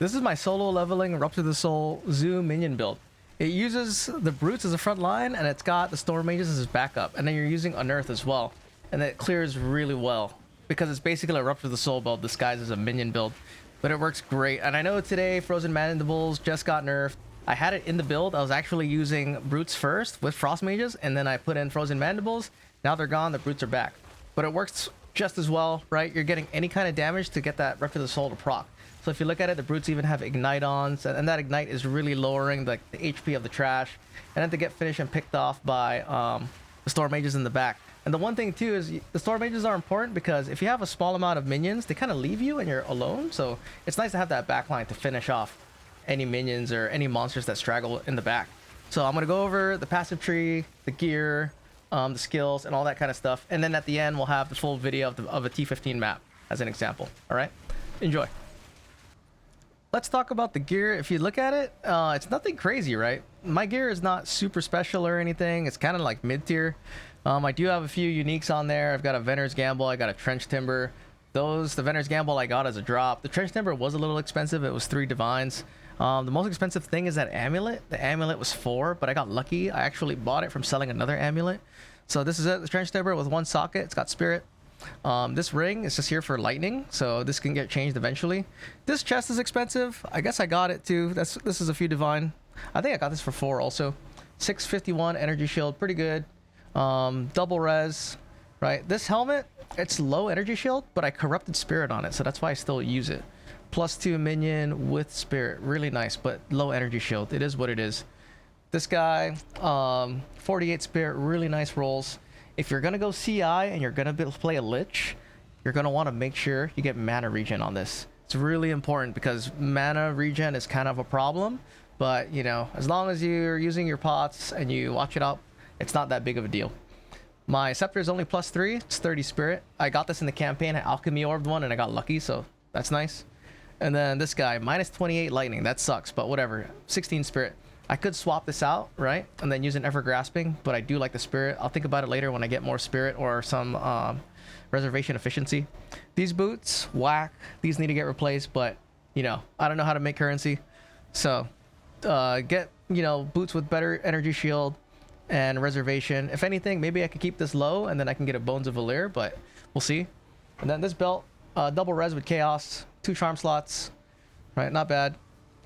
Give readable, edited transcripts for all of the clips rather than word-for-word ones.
This is my solo leveling Rupture the Soul Zoo Minion build. It uses the brutes as a front line, and it's got the storm mages as backup, and then you're using Unearth as well, and it clears really well because it's basically a Rupture the Soul build disguised as a minion build, but it works great. And I know today Frozen Mandibles just got nerfed. I had it in the build. I was actually using brutes first with frost mages, and then I put in Frozen Mandibles. Now they're gone, the brutes are back, but it works just as well, right? You're getting any kind of damage to get that Rupture the Soul to proc. So if you look at it, the brutes even have ignite on, and that ignite is really lowering the HP of the trash, and then to get finished and picked off by the storm mages in the back. And the one thing too is the storm mages are important because if you have a small amount of minions, they kind of leave you and you're alone. So it's nice to have that backline to finish off any minions or any monsters that straggle in the back. So I'm gonna go over the passive tree, the gear, the skills, and all that kind of stuff. And then at the end, we'll have the full video of a T15 map as an example. All right, enjoy. Let's talk about the gear. If you look at it, it's nothing crazy, right? My gear is not super special or anything. It's kind of like mid-tier. I do have a few uniques on there. I've got a Venner's Gamble. I got a Trench Timber. The Venner's Gamble I got as a drop. The Trench Timber was a little expensive. It was 3 divines. The most expensive thing is that amulet. The amulet was 4, but I got lucky. I actually bought it from selling another amulet. So this is it. The Trench Timber with 1 socket. It's got spirit. This ring is just here for lightning, so this can get changed eventually. This chest is expensive. I guess I got it too. This is a few divine. I think I got this for 4 also. 651 energy shield, pretty good. Double res, right? This helmet, it's low energy shield, but I corrupted spirit on it, so that's why I still use it. +2 minion with spirit, really nice, but low energy shield. It is what it is. This guy, 48 spirit, really nice rolls. If you're gonna go CI and you're gonna play a Lich, you're gonna want to make sure you get mana regen on this. It's really important because mana regen is kind of a problem, but you know, as long as you're using your pots and you watch it up, it's not that big of a deal. My scepter is only +3, it's 30 spirit. I got this in the campaign, I alchemy orbed one and I got lucky, so that's nice. And then this guy, -28 lightning, that sucks, but whatever. 16 spirit. I could swap this out, right? And then use an ever grasping, but I do like the spirit. I'll think about it later when I get more spirit or some reservation efficiency. These boots, whack. These need to get replaced, but you know, I don't know how to make currency. So get, you know, boots with better energy shield and reservation. If anything, maybe I could keep this low and then I can get a Bones of Valir, but we'll see. And then this belt, double res with chaos, 2 charm slots, right? Not bad.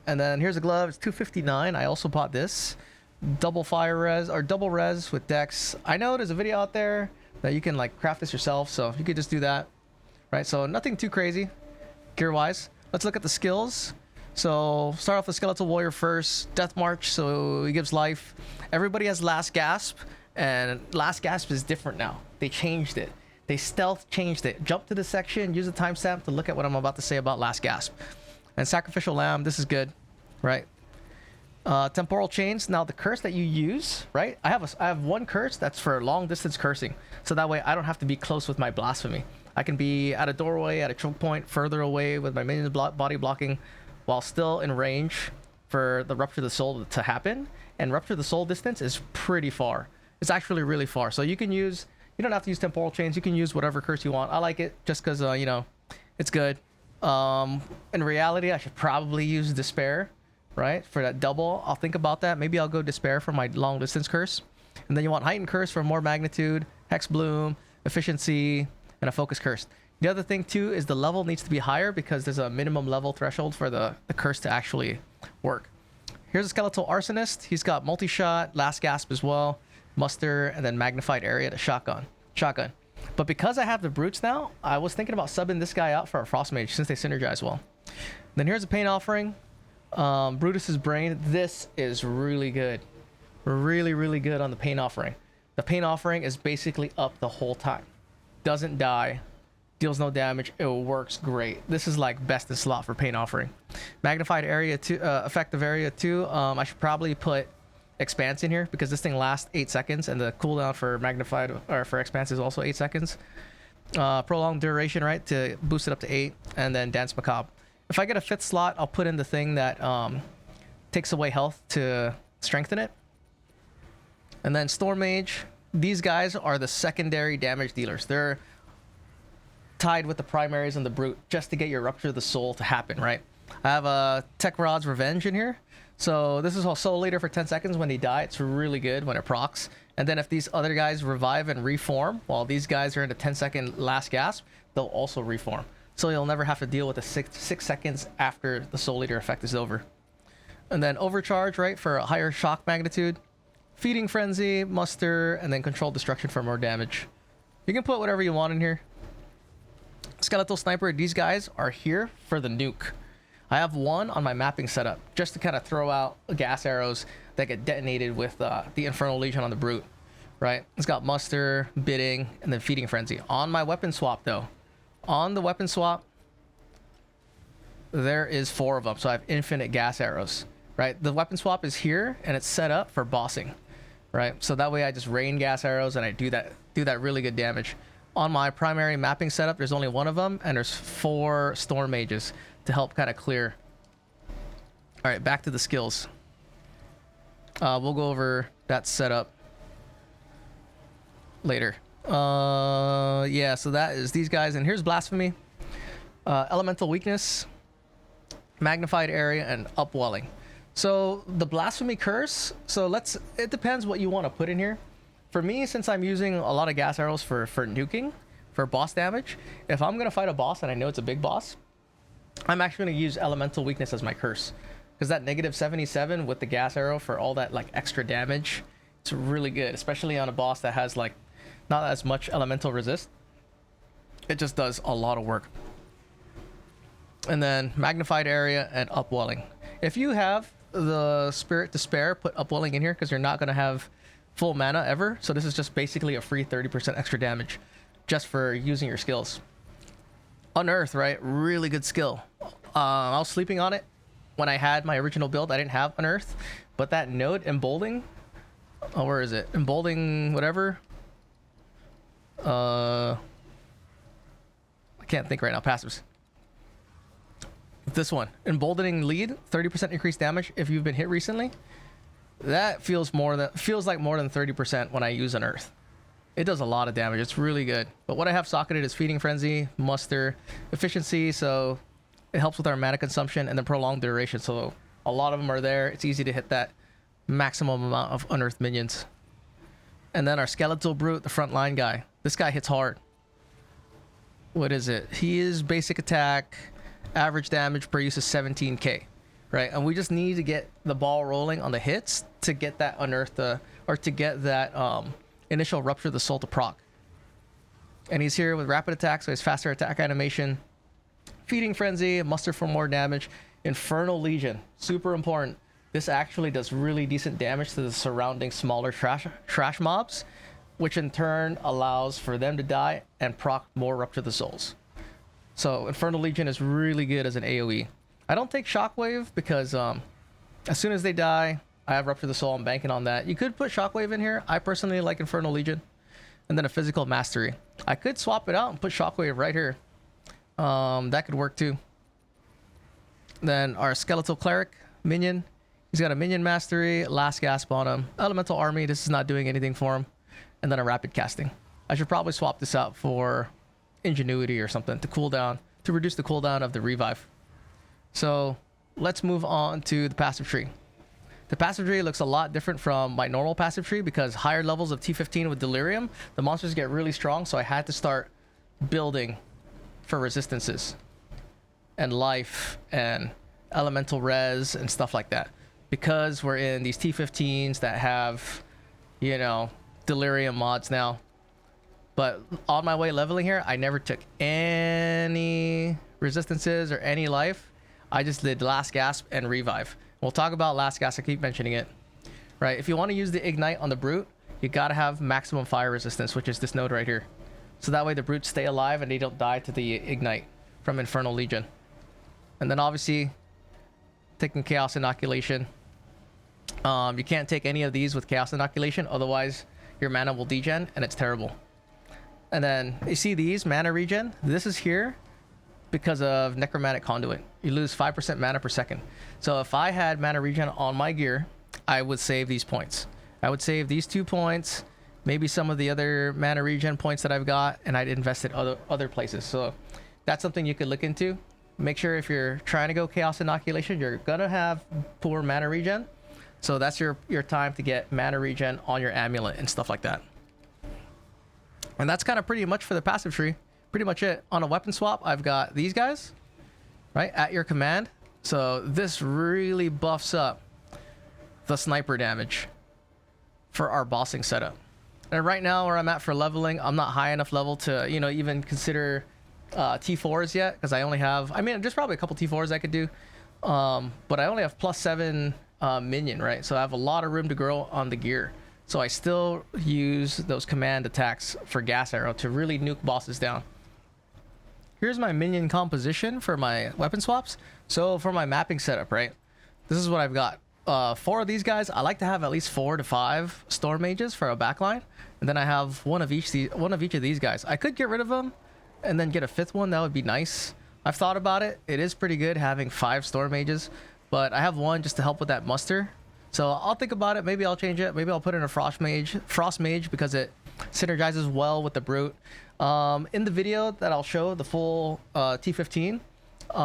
And then here's a glove. It's 259. I also bought this. Double fire res or double res with dex. I know there's a video out there that you can like craft this yourself, so you could just do that, right? So nothing too crazy gear wise. Let's look at the skills. So start off with Skeletal Warrior first. Death March, so he gives life. Everybody has Last Gasp, and Last Gasp is different now. They changed it. They stealth changed it. Jump to the section, use the timestamp to look at what I'm about to say about Last Gasp. And Sacrificial Lamb, this is good, right? Temporal Chains. Now the curse that you use, right? I have 1 curse that's for long distance cursing, so that way I don't have to be close with my blasphemy. I can be at a doorway, at a choke point, further away with my minion body blocking, while still in range for the Rupture the Soul to happen. And Rupture the Soul distance is pretty far. It's actually really far. So you can use, you don't have to use Temporal Chains. You can use whatever curse you want. I like it just because you know, it's good. In reality, I should probably use Despair, right? For that double. I'll think about that. Maybe I'll go Despair for my long distance curse. And then you want Heightened Curse for more magnitude, Hex Bloom, efficiency, and a Focus Curse. The other thing too is the level needs to be higher because there's a minimum level threshold for the curse to actually work. Here's a Skeletal Arsonist. He's got multi-shot, Last Gasp as well, muster, and then magnified area to shotgun. But because I have the brutes now, I was thinking about subbing this guy out for a frost mage since they synergize well. Then here's a pain offering. Brutus's brain. This is really good. Really good on the pain offering. The pain offering is basically up the whole time. Doesn't die. Deals no damage. It works great. This is like best in slot for pain offering. Magnified area 2, effective area 2. I should probably put Expanse in here because this thing lasts 8 seconds and the cooldown for magnified or for Expanse is also 8 seconds. Prolonged duration, right, to boost it up to 8, and then Dance Macabre. If I get a 5th slot, I'll put in the thing that takes away health to strengthen it. And then Storm Mage. These guys are the secondary damage dealers. They're tied with the primaries and the brute just to get your Rupture of the Soul to happen, right? I have a Tech Rod's Revenge in here. So this is a Soul Leader for 10 seconds when they die. It's really good when it procs. And then if these other guys revive and reform, while these guys are in a 10-second last gasp, they'll also reform. So you'll never have to deal with the six seconds after the Soul Leader effect is over. And then Overcharge, right, for a higher shock magnitude. Feeding Frenzy, Muster, and then Controlled Destruction for more damage. You can put whatever you want in here. Skeletal Sniper, these guys are here for the nuke. I have one on my mapping setup just to kind of throw out gas arrows that get detonated with the Infernal Legion on the Brute, right? It's got Muster, Bidding, and then Feeding Frenzy. On my weapon swap, though, on the weapon swap, there is 4 of them, so I have infinite gas arrows, right? The weapon swap is here, and it's set up for bossing, right? So that way I just rain gas arrows, and I do that really good damage. On my primary mapping setup, there's only 1 of them, and there's 4 Storm Mages to help kind of clear. All right, back to the skills. We'll go over that setup later. Yeah, so that is these guys, and here's Blasphemy, Elemental Weakness, Magnified Area, and Upwelling. So the Blasphemy Curse, so it depends what you want to put in here. For me, since I'm using a lot of gas arrows for nuking, for boss damage, if I'm going to fight a boss and I know it's a big boss, I'm actually going to use Elemental Weakness as my curse. Because that negative 77 with the gas arrow for all that like extra damage, it's really good. Especially on a boss that has like not as much elemental resist. It just does a lot of work. And then Magnified Area and Upwelling. If you have the Spirit to spare, put Upwelling in here because you're not going to have full mana ever. So this is just basically a free 30% extra damage just for using your skills. Unearth, right? Really good skill. I was sleeping on it when I had my original build. I didn't have Unearth, but that node emboldening, oh, where is it? Emboldening whatever. I can't think right now. Passives. This one, emboldening lead, 30% increased damage if you've been hit recently. That feels like more than 30% when I use Unearth. It does a lot of damage. It's really good. But what I have socketed is Feeding Frenzy, Muster, Efficiency, so it helps with our mana consumption, and then Prolonged Duration. So a lot of them are there. It's easy to hit that maximum amount of unearthed minions. And then our Skeletal Brute, the frontline guy. This guy hits hard. What is it? He is basic attack, average damage per use is 17k, right? And we just need to get the ball rolling on the hits to get that unearthed, or to get that initial Rupture the Soul to proc. And he's here with rapid attack, so he has faster attack animation. Feeding Frenzy, Muster for more damage. Infernal Legion, super important. This actually does really decent damage to the surrounding smaller trash mobs, which in turn allows for them to die and proc more Rupture the Souls. So Infernal Legion is really good as an AoE. I don't take Shockwave because as soon as they die, I have Rupture the Soul. I'm banking on that. You could put Shockwave in here. I personally like Infernal Legion. And then a Physical Mastery. I could swap it out and put Shockwave right here. That could work too. Then our Skeletal Cleric, Minion. He's got a Minion Mastery, Last Gasp on him. Elemental Army, this is not doing anything for him. And then a Rapid Casting. I should probably swap this out for Ingenuity or something to reduce the cooldown of the revive. So let's move on to the passive tree. The passive tree looks a lot different from my normal passive tree because higher levels of T15 with Delirium, the monsters get really strong, so I had to start building for resistances and life and elemental res and stuff like that. Because we're in these T15s that have, you know, Delirium mods now. But on my way leveling here, I never took any resistances or any life. I just did Last Gasp and Revive. We'll talk about Last Gasp. I keep mentioning it. Right? If you want to use the Ignite on the Brute, you got to have maximum fire resistance, which is this node right here. So that way the Brutes stay alive and they don't die to the Ignite from Infernal Legion. And then obviously, taking Chaos Inoculation. You can't take any of these with Chaos Inoculation, otherwise your mana will degen and it's terrible. And then you see these mana regen. This is here because of Necromantic Conduit. You lose 5% mana per second. So if I had mana regen on my gear, I would save these points. I would save these 2 points, maybe some of the other mana regen points that I've got, and I'd invest it other places. So that's something you could look into. Make sure if you're trying to go Chaos Inoculation, you're gonna have poor mana regen. So that's your time to get mana regen on your amulet and stuff like that. And that's kind of pretty much for the passive tree. Pretty much it. On a weapon swap, I've got these guys, right, at your command. So this really buffs up the sniper damage for our bossing setup. And right now where I'm at for leveling, I'm not high enough level to, you know, even consider T4s yet, because I only have, I mean, there's probably a couple T4s I could do, but I only have +7 minion, right? So I have a lot of room to grow on the gear. So I still use those command attacks for gas arrow to really nuke bosses down. Here's my minion composition for my weapon swaps. So for my mapping setup, right, this is what I've got. 4 of these guys. I like to have at least 4 to 5 storm mages for a backline, and then I have one of each of these guys. I could get rid of them and then get a 5th one. That would be nice. I've thought about it. It is pretty good having 5 storm mages, but I have one just to help with that muster. So I'll think about it. Maybe I'll change it. Maybe I'll put in a frost mage because it synergizes well with the brute. In the video that I'll show, the full T15,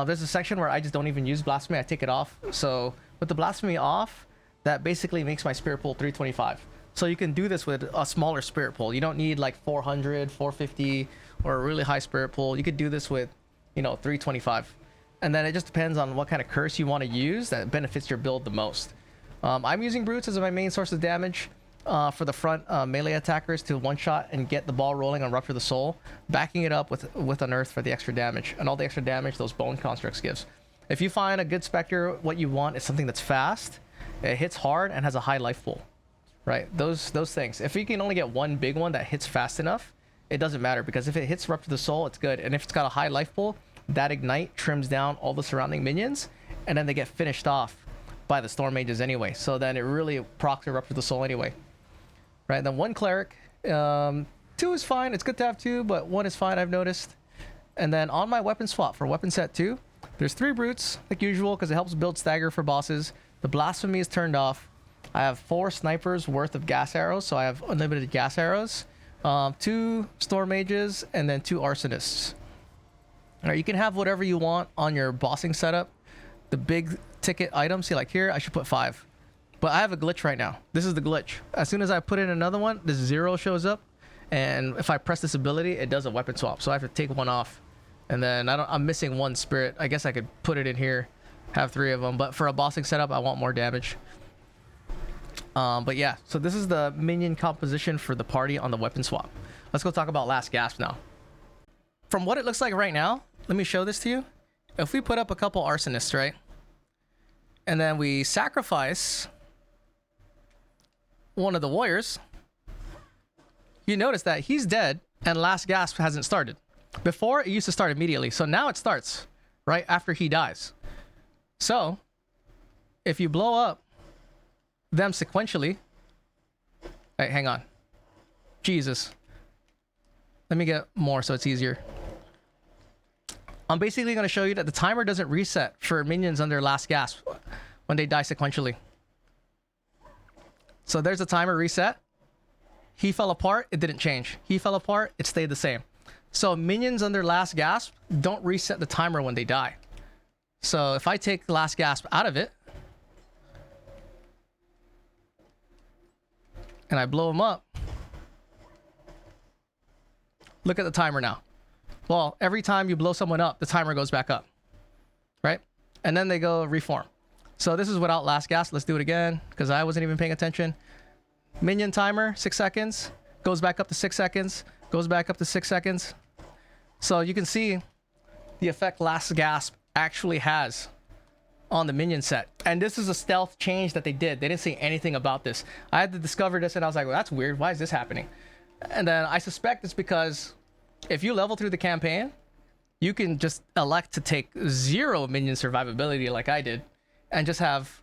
there's a section where I just don't even use blasphemy. I take it off. So with the blasphemy off, that basically makes my spirit pool 325. So you can do this with a smaller spirit pool. You don't need like 400, 450, or a really high spirit pool. You could do this with, you know, 325. And then it just depends on what kind of curse you want to use that benefits your build the most. I'm using brutes as my main source of damage for the front melee attackers to one-shot and get the ball rolling on Rupture the Soul, backing it up with Unearth for the extra damage and all the extra damage those bone constructs gives. If you find a good spectre, what you want is something that's fast, it hits hard, and has a high life pool, right? Those things. If you can only get one big one that hits fast enough, it doesn't matter, because if it hits Rupture the Soul, it's good. And if it's got a high life pool, that ignite trims down all the surrounding minions, and then they get finished off by the storm mages anyway. So then it really procs Rupture the Soul anyway, right? Then 1 cleric, 2 is fine. It's good to have 2, but 1 is fine, I've noticed. And then on my weapon swap for weapon set 2, there's 3 brutes like usual because it helps build stagger for bosses. The blasphemy is turned off. I have 4 snipers worth of gas arrows, so I have unlimited gas arrows. 2 storm mages, and then 2 arsonists. All right, you can have whatever you want on your bossing setup. The big ticket items, see, like here, I should put 5. But I have a glitch right now. This is the glitch. As soon as I put in another one, this 0 shows up, and if I press this ability, it does a weapon swap. So I have to take 1 off, and then I'm missing 1 spirit. I guess I could put it in here, have 3 of them. But for a bossing setup, I want more damage. But yeah, so this is the minion composition for the party on the weapon swap. Let's go talk about Last Gasp now. From what it looks like right now, let me show this to you. If we put up a couple arsonists, right, and then we sacrifice one of the warriors, you notice that he's dead and Last Gasp hasn't started. Before, it used to start immediately. So now it starts right after he dies. So if you blow up them sequentially, right, hang on, Jesus, let me get more so it's easier. I'm basically going to show you that the timer doesn't reset for minions under Last Gasp when they die sequentially. So there's a timer reset. He fell apart, it didn't change. He fell apart, it stayed the same. So minions under Last Gasp don't reset the timer when they die. So if I take Last Gasp out of it and I blow him up, look at the timer now. Well, every time you blow someone up, the timer goes back up, right? And then they go reform. So this is without Last Gasp. Let's do it again because I wasn't even paying attention. Minion timer, 6 seconds, goes back up to 6 seconds, goes back up to 6 seconds. So you can see the effect Last Gasp actually has on the minion set. And this is a stealth change that they did. They didn't say anything about this. I had to discover this and I was like, well, that's weird. Why is this happening? And then I suspect it's because if you level through the campaign, you can just elect to take 0 minion survivability like I did and just have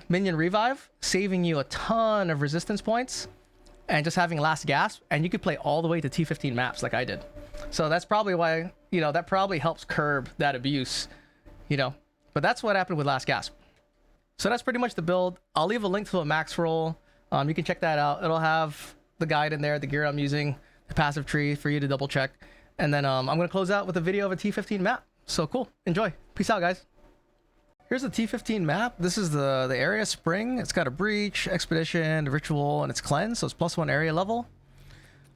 minion revive, saving you a ton of resistance points and just having Last Gasp, and you could play all the way to T15 maps like I did. So that's probably why, you know, that probably helps curb that abuse, you know, but that's what happened with Last Gasp. So that's pretty much the build. I'll leave a link to a max roll. You can check that out. It'll have the guide in there, the gear I'm using, the passive tree for you to double check. And then I'm going to close out with a video of a T15 map. So cool. Enjoy. Peace out, guys. Here's the T15 map. This is the area spring. It's got a breach, expedition, ritual, and it's cleanse. So it's +1 area level.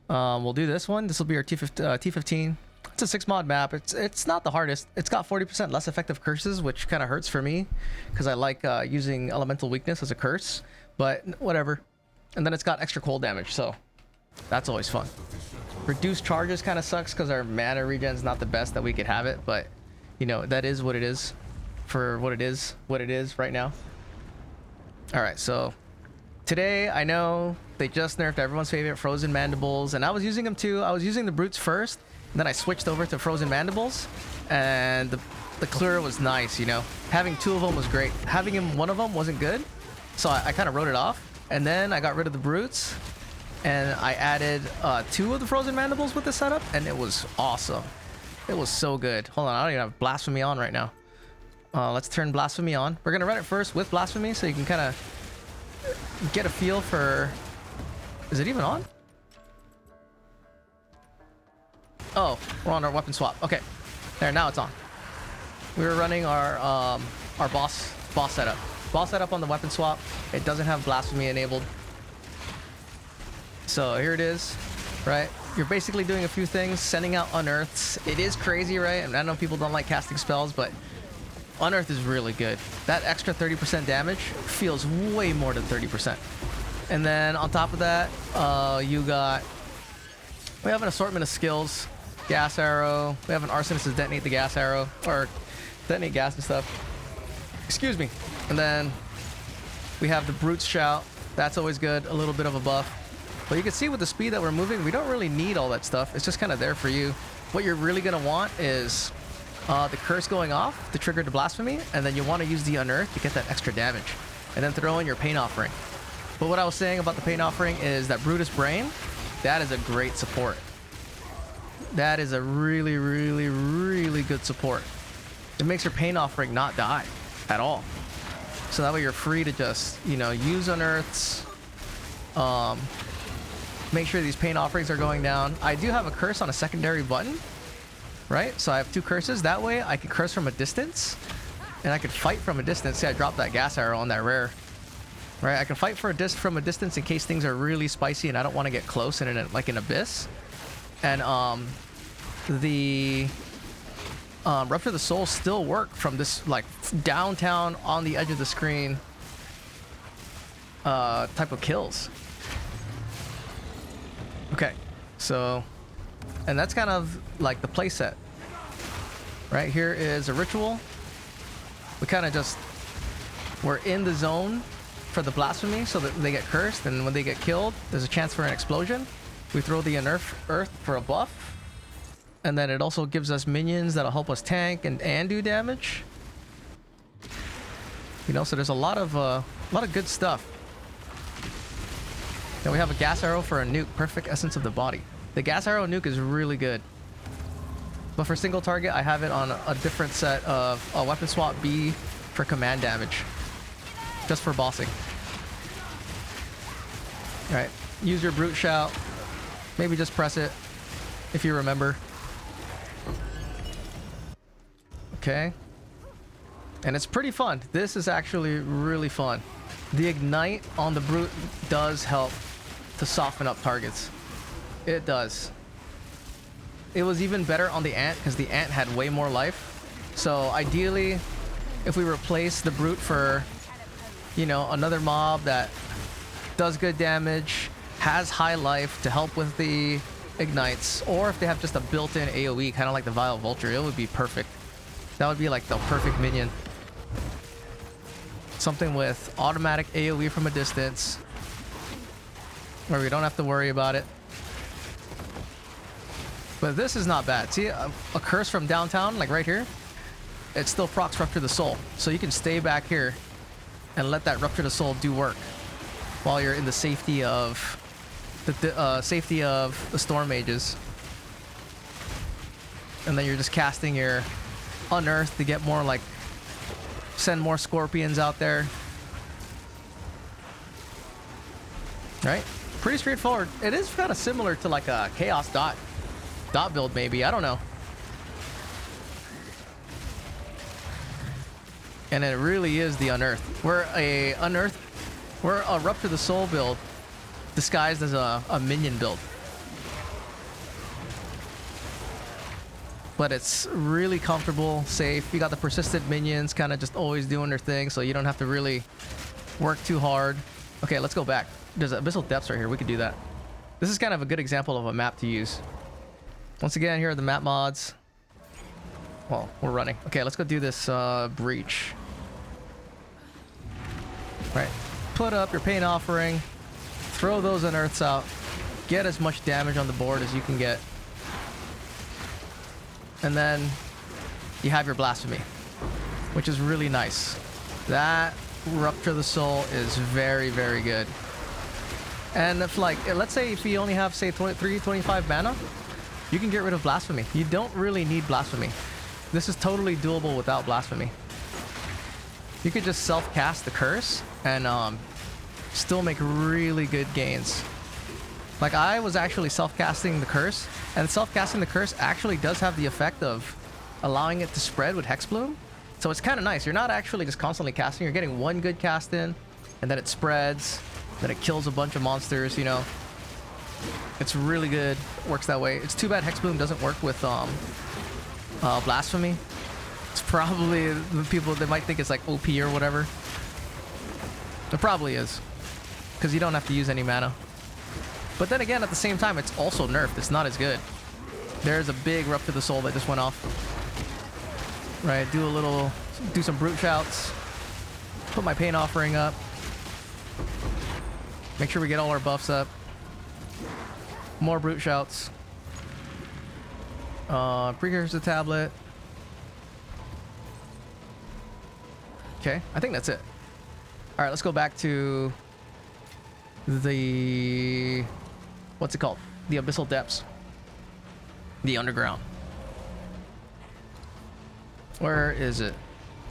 We'll do this one. This will be our T15. It's a 6 mod map. It's not the hardest. It's got 40% less effective curses, which kind of hurts for me because I like using elemental weakness as a curse. But whatever. And then it's got extra cold damage, so that's always fun. Reduced charges kind of sucks because our mana regen is not the best that we could have it, but you know, that is what it is for what it is right now. All right, so today I know they just nerfed everyone's favorite frozen mandibles, and I was using them too. I was using the brutes first, and then I switched over to frozen mandibles, and the clear was nice, you know. Having 2 of them was great. Having one of them wasn't good, so I kind of wrote it off, and then I got rid of the brutes, and I added 2 of the frozen mandibles with the setup, and it was awesome. It was so good. Hold on, I don't even have blasphemy on right now. Let's turn blasphemy on. We're gonna run it first with blasphemy so you can kind of get a feel for... Is it even on? Oh, we're on our weapon swap. Okay, there, now it's on. We were running our boss setup. Boss setup on the weapon swap. It doesn't have blasphemy enabled. So here it is, right? You're basically doing a few things, sending out unearths. It is crazy, right? And I know people don't like casting spells, but unearth is really good. That extra 30% damage feels way more than 30%. And then on top of that, we have an assortment of skills. Gas arrow. We have an arsonist to detonate the gas arrow, or detonate gas and stuff. Excuse me. And then we have the brute's shout. That's always good. A little bit of a buff. But you can see with the speed that we're moving, we don't really need all that stuff. It's just kind of there for you. What you're really going to want is the curse going off to trigger the blasphemy, and then you want to use the unearth to get that extra damage. And then throw in your pain offering. But what I was saying about the pain offering is that Brutus Brain, that is a great support. That is a really, really, really good support. It makes your pain offering not die at all. So that way you're free to just, you know, use unearths. Make sure these pain offerings are going down. I do have a curse on a secondary button, right? So I have 2 curses. That way I can curse from a distance, and I can fight from a distance. See, I dropped that gas arrow on that rare, right? I can fight from a distance in case things are really spicy and I don't want to get close in like an abyss. And the Rupture of the Soul still work from this like downtown on the edge of the screen type of kills. Okay, so, and that's kind of like the playset. Right here is a ritual. We kind of just, we're in the zone for the blasphemy so that they get cursed, and when they get killed, there's a chance for an explosion. We throw the earth for a buff, and then it also gives us minions that'll help us tank and do damage. You know, so there's a lot of good stuff. Then we have a gas arrow for a nuke, perfect essence of the body. The gas arrow nuke is really good. But for single target, I have it on a different set of a weapon swap B for command damage. Just for bossing. Alright, use your brute shout. Maybe just press it if you remember. Okay. And it's pretty fun. This is actually really fun. The ignite on the brute does help to soften up targets. It does. It was even better on the ant because the ant had way more life. So ideally, if we replace the brute for, you know, another mob that does good damage, has high life to help with the ignites, or if they have just a built-in AoE, kind of like the Vile Vulture, it would be perfect. That would be like the perfect minion. Something with automatic AoE from a distance, where we don't have to worry about it. But this is not bad. See, a curse from downtown, like right here, it still procs Rupture the Soul. So you can stay back here and let that Rupture the Soul do work while you're in the safety of the Storm Mages. And then you're just casting your Unearth to get more, like, send more Scorpions out there. Right? Pretty straightforward. It is kind of similar to like a Chaos dot build, maybe. I don't know. And it really is the Unearth. We're a Rupture the Soul build disguised as a Minion build. But it's really comfortable, safe. You got the persistent minions kind of just always doing their thing, so you don't have to really work too hard. Okay, let's go back. There's Abyssal Depths right here. We could do that. This is kind of a good example of a map to use. Once again, here are the map mods. Well, we're running. Okay, let's go do this breach. Right. Put up your pain offering. Throw those unearths out. Get as much damage on the board as you can get. And then you have your blasphemy, which is really nice. That Rupture the Soul is very, very good. And if like, let's say if you only have say 25 mana, you can get rid of blasphemy. You don't really need blasphemy. This is totally doable without blasphemy. You could just self-cast the curse and still make really good gains. Like I was actually self-casting the curse, and self-casting the curse actually does have the effect of allowing it to spread with Hex Bloom. So it's kind of nice. You're not actually just constantly casting. You're getting one good cast in, and then it spreads, then it kills a bunch of monsters, you know. It's really good. Works that way. It's too bad Hex Bloom doesn't work with blasphemy. It's probably the people that might think it's like OP or whatever. It probably is, because you don't have to use any mana. But then again, at the same time, it's also nerfed. It's not as good. There's a big Rupture the Soul that just went off. Right, do some brute shouts. Put my pain offering up. Make sure we get all our buffs up. More brute shouts. Precursor tablet. Okay, I think that's it. All right, let's go back to the, what's it called? The Abyssal Depths. The Underground. Where is it?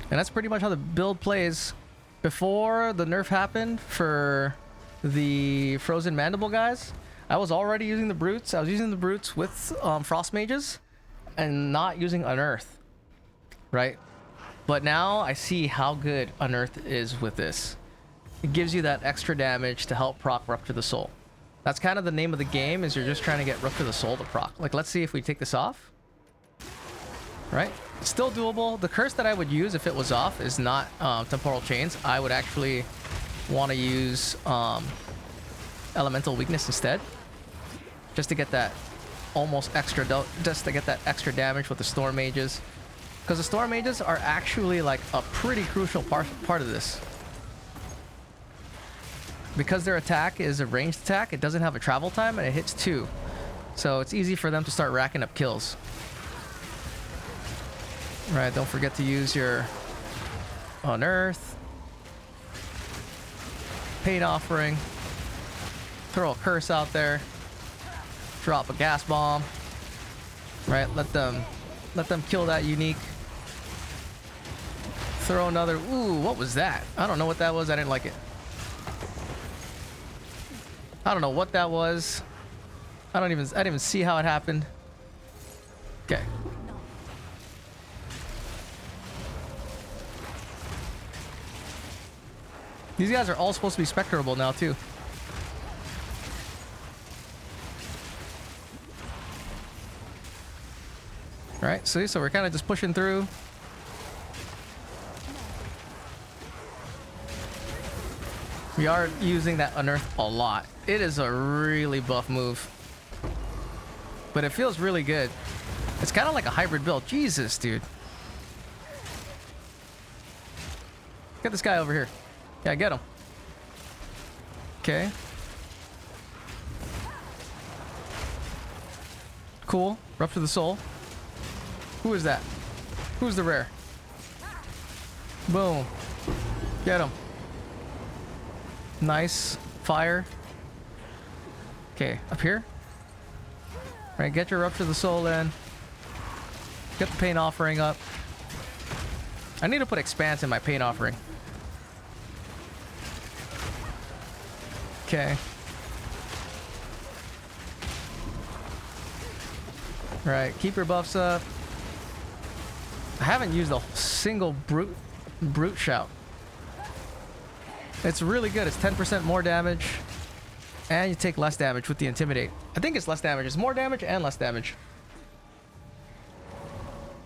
And that's pretty much how the build plays. Before the nerf happened for the Frozen Mandible guys, I was already using the brutes. I was using the brutes with frost mages and not using Unearth, right? But now I see how good Unearth is with this. It gives you that extra damage to help proc Rupture the Soul. That's kind of the name of the game, is you're just trying to get Rupture the Soul to proc. Like, let's see if we take this off. Right? Still doable. The curse that I would use if it was off is not Temporal Chains. I would actually want to use Elemental Weakness instead. Just to get that almost extra, just to get that extra damage with the Storm Mages. Because the Storm Mages are actually like a pretty crucial part of this. Because their attack is a ranged attack, it doesn't have a travel time, and it hits 2. So it's easy for them to start racking up kills. Right, don't forget to use your Unearth. Pain offering. Throw a curse out there. Drop a gas bomb. Right, let them kill that unique. Throw another. Ooh, what was that? I don't know what that was. I didn't like it. I don't know what that was. I didn't even see how it happened. Okay. These guys are all supposed to be spectrable now too. Alright, so we're kind of just pushing through. We are using that Unearth a lot. It is a really buff move. But it feels really good. It's kind of like a hybrid build. Jesus, dude. Get this guy over here. Yeah, get him. Okay. Cool. Rupture the Soul. Who is that? Who's the rare? Boom. Get him. Nice. Fire. Okay, up here. Right, get your Rupture the Soul in. Get the pain offering up. I need to put expanse in my pain offering. Okay. Right, keep your buffs up. I haven't used a single brute Brute Shout. It's really good. It's 10% more damage. And you take less damage with the Intimidate. I think it's less damage. It's more damage and less damage.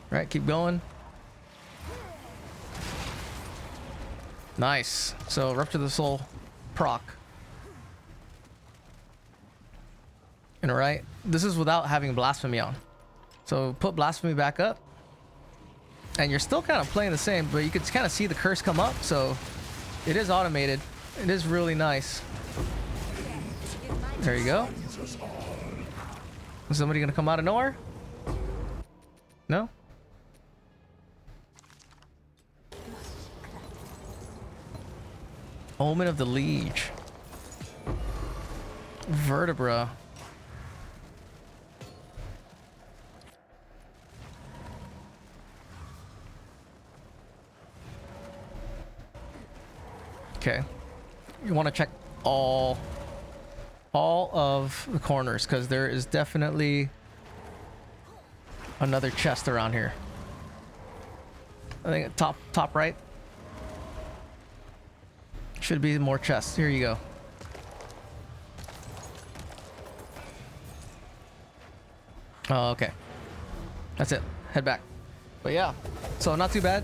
Right, keep going. Nice. So, Rupture the Soul proc. And right, this is without having Blasphemy on. So, put Blasphemy back up. And you're still kind of playing the same, but you can kind of see the curse come up. So, it is automated. It is really nice. There you go. Is somebody gonna come out of nowhere? No? Omen of the Lich. Vertebra. Okay. You want to check all of the corners, because there is definitely another chest around here. I think top right. Should be more chests. Here you go. Oh, okay. That's it. Head back. But yeah, so not too bad.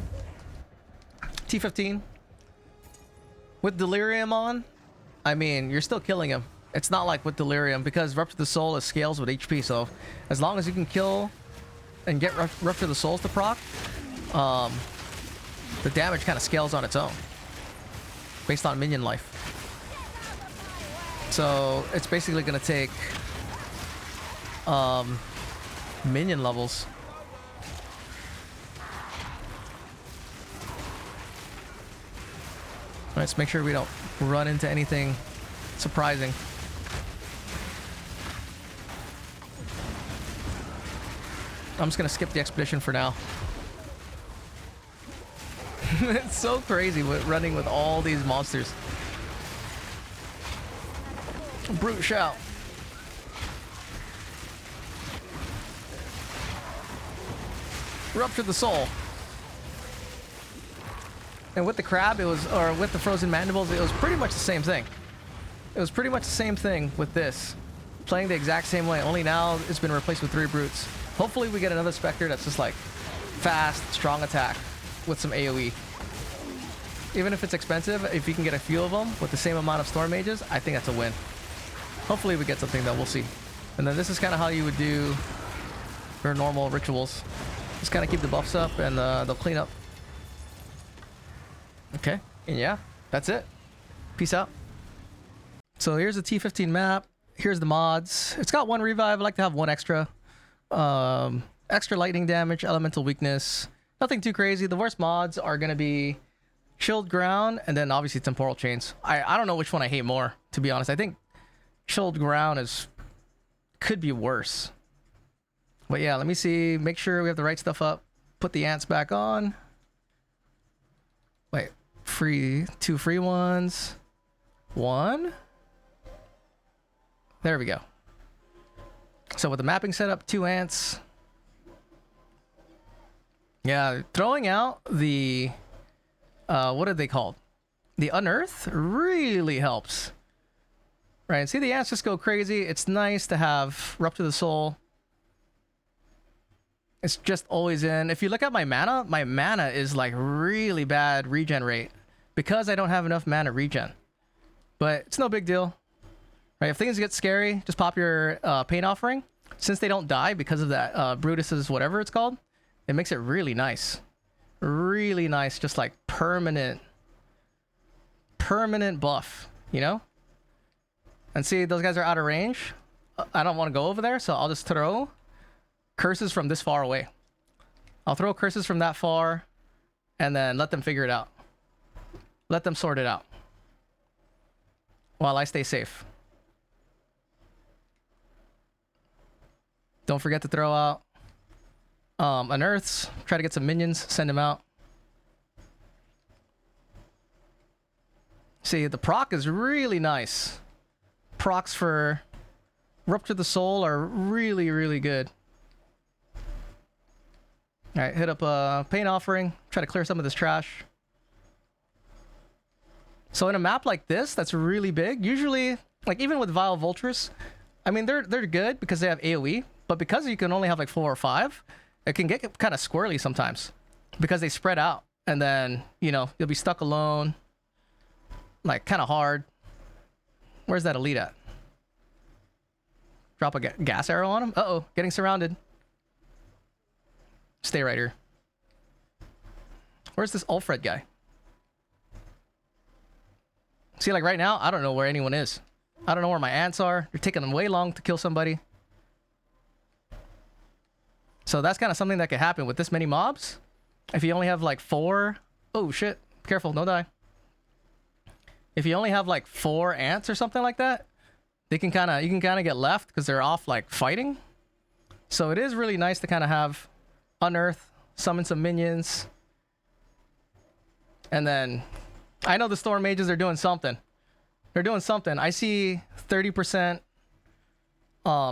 T15 with Delirium on. I mean, you're still killing him. It's not like with Delirium, because Rupture the Soul is scales with HP, so as long as you can kill and get Rupture the Souls to proc, the damage kind of scales on its own based on minion life. So it's basically going to take minion levels. Let's make sure we don't run into anything surprising. I'm just gonna skip the expedition for now. It's so crazy with running with all these monsters. Brute Shout. Rupture the Soul. And with the crab, it was, or with the frozen mandibles, it was pretty much the same thing. It was pretty much the same thing with this. Playing the exact same way, only now it's been replaced with 3 brutes. Hopefully we get another spectre that's just like fast, strong attack with some AoE. Even if it's expensive, if you can get a few of them with the same amount of storm mages, I think that's a win. Hopefully we get something though, we'll see. And then this is kind of how you would do your normal rituals. Just kind of keep the buffs up and they'll clean up. Okay, and yeah, that's it. Peace out. So here's the T15 map. Here's the mods. It's got 1 revive. I like to have 1 extra. Extra lightning damage, elemental weakness. Nothing too crazy. The worst mods are going to be chilled ground and then obviously temporal chains. I don't know which one I hate more, to be honest. I think chilled ground could be worse. But yeah, let me see. Make sure we have the right stuff up. Put the ants back on. Wait, 2 free ones. 1. There we go. So with the mapping setup, 2 ants. Yeah, throwing out the what are they called? The unearth really helps. Right, see the ants just go crazy. It's nice to have Rupture the Soul. It's just always in. If you look at my mana is like really bad regen rate because I don't have enough mana regen. But it's no big deal. Right, if things get scary, just pop your Pain Offering. Since they don't die because of that Brutus's whatever it's called, it makes it really nice. Really nice, just like permanent buff, you know? And see, those guys are out of range. I don't want to go over there, so I'll just throw curses from this far away. I'll throw curses from that far and then let them figure it out. Let them sort it out while I stay safe. Don't forget to throw out unearths. Try to get some minions, send them out. See, the proc is really nice. Procs for Rupture the Soul are really, really good. Alright, hit up a Pain Offering. Try to clear some of this trash. So in a map like this, that's really big. Usually, like even with vile vultures, I mean they're good because they have AoE, but because you can only have like 4 or 5, it can get kind of squirrely sometimes because they spread out, and then you know you'll be stuck alone, like kind of hard. Where's that elite at? Drop a gas arrow on him. Uh-oh, getting surrounded. Stay right here. Where's this Ulfred guy? See, like right now, I don't know where anyone is. I don't know where my ants are. They're taking them way long to kill somebody. So that's kind of something that could happen with this many mobs. If you only have like 4... Oh, shit. Careful, don't die. If you only have like 4 ants or something like that, you can kind of get left because they're off like fighting. So it is really nice to kind of have unearth, summon some minions. And then I know the storm mages are doing something. They're doing something. I see 30%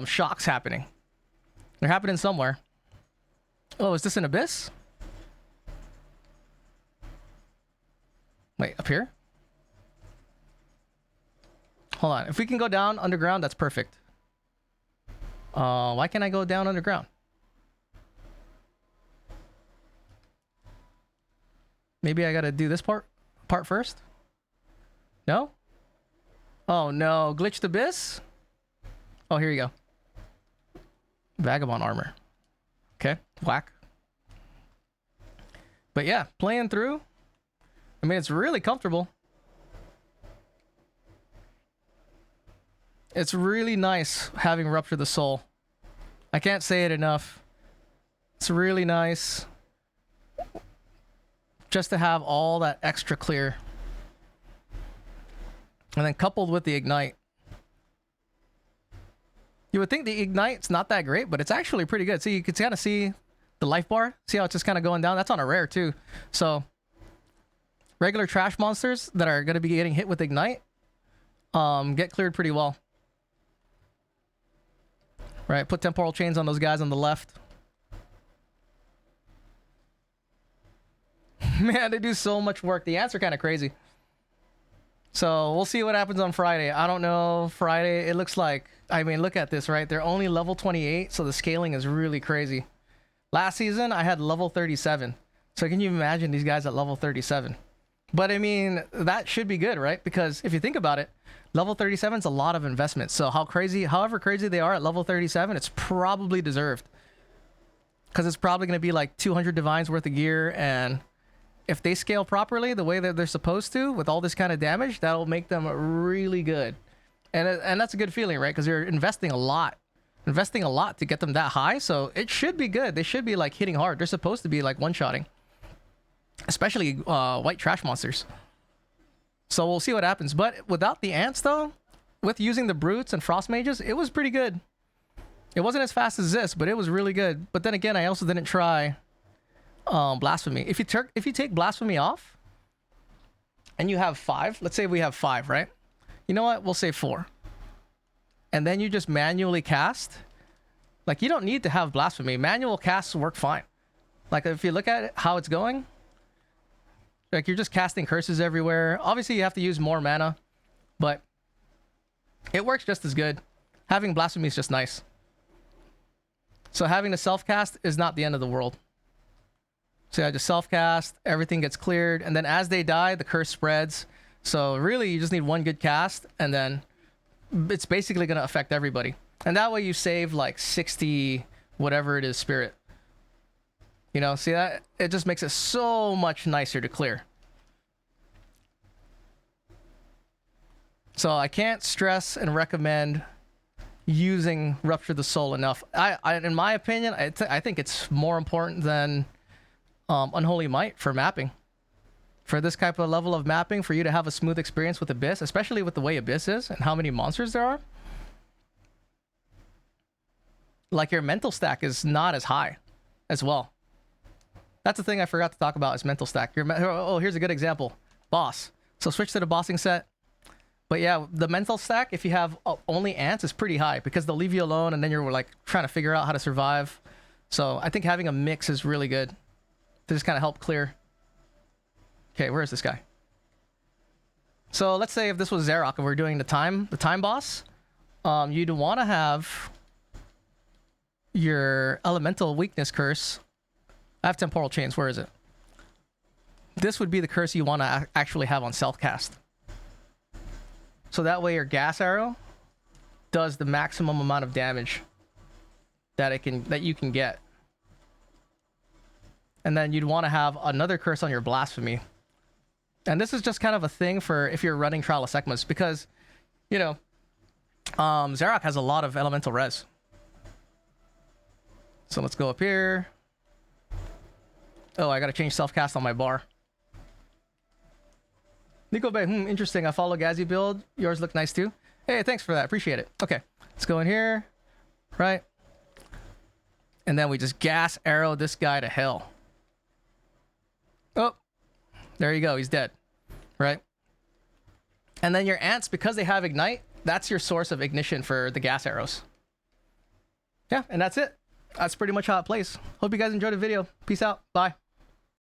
shocks happening. They're happening somewhere. Oh, is this an abyss? Wait, up here? Hold on. If we can go down underground, that's perfect. Why can't I go down underground? Maybe I gotta do this part first? No? Oh no, glitched abyss? Oh, here you go. Vagabond armor. Okay, whack. But yeah, playing through. I mean, it's really comfortable. It's really nice having Rupture the Soul. I can't say it enough. It's really nice just to have all that extra clear. And then coupled with the ignite. You would think the ignite's not that great, but it's actually pretty good. See, you can kind of see the life bar. See how it's just kind of going down? That's on a rare too. So regular trash monsters that are going to be getting hit with ignite get cleared pretty well. Right, put temporal chains on those guys on the left. Man, they do so much work. The ants are kind of crazy. So we'll see what happens on Friday. I don't know. Friday, it looks like... I mean, look at this, right? They're only level 28, so the scaling is really crazy. Last season, I had level 37. So can you imagine these guys at level 37? But I mean, that should be good, right? Because if you think about it, level 37 is a lot of investment. So however crazy they are at level 37, it's probably deserved. Because it's probably going to be like 200 divines worth of gear. And if they scale properly the way that they're supposed to, with all this kind of damage, that'll make them really good. And that's a good feeling, right? Because you're investing a lot to get them that high. So it should be good. They should be like hitting hard. They're supposed to be like one-shotting. Especially white trash monsters. So we'll see what happens. But without the ants, though, with using the brutes and frost mages, it was pretty good. It wasn't as fast as this, but it was really good. But then again, I also didn't try blasphemy. If you take blasphemy off, and you have 5, let's say we have 5, right? You know what? We'll say 4. And then you just manually cast. Like, you don't need to have blasphemy. Manual casts work fine. Like, if you look at it, how it's going, like, you're just casting curses everywhere. Obviously, you have to use more mana, but it works just as good. Having blasphemy is just nice. So having the self-cast is not the end of the world. So I just self-cast, everything gets cleared, and then as they die, the curse spreads. So really, you just need one good cast, and then it's basically going to affect everybody. And that way you save like 60, whatever it is, spirit. You know, see that? It just makes it so much nicer to clear. So I can't stress and recommend using Rupture the Soul enough. In my opinion, I think it's more important than Unholy Might for mapping. For this type of level of mapping, for you to have a smooth experience with Abyss, especially with the way Abyss is and how many monsters there are. Like, your mental stack is not as high as well. That's the thing I forgot to talk about is mental stack. Oh, here's a good example. Boss. So switch to the bossing set. But yeah, the mental stack, if you have only ants, is pretty high because they'll leave you alone and then you're like trying to figure out how to survive. So I think having a mix is really good to just kind of help clear. Okay, where is this guy? So let's say if this was Zarok and we're doing the time boss, you'd want to have your elemental weakness curse. I have temporal chains. Where is it? This would be the curse you want to actually have on self cast. So that way your gas arrow does the maximum amount of damage that you can get. And then you'd want to have another curse on your blasphemy. And this is just kind of a thing for if you're running Trial of Sekhmet, because, you know, Zarok has a lot of elemental res. So let's go up here. Oh, I gotta change self-cast on my bar. Nico Bay, interesting. I follow Gazi build. Yours look nice too. Hey, thanks for that. Appreciate it. Okay, let's go in here. Right. And then we just gas arrow this guy to hell. Oh, there you go. He's dead. Right. And then your ants, because they have ignite, that's your source of ignition for the gas arrows. Yeah, and that's it. That's pretty much how it plays. Hope you guys enjoyed the video. Peace out. Bye.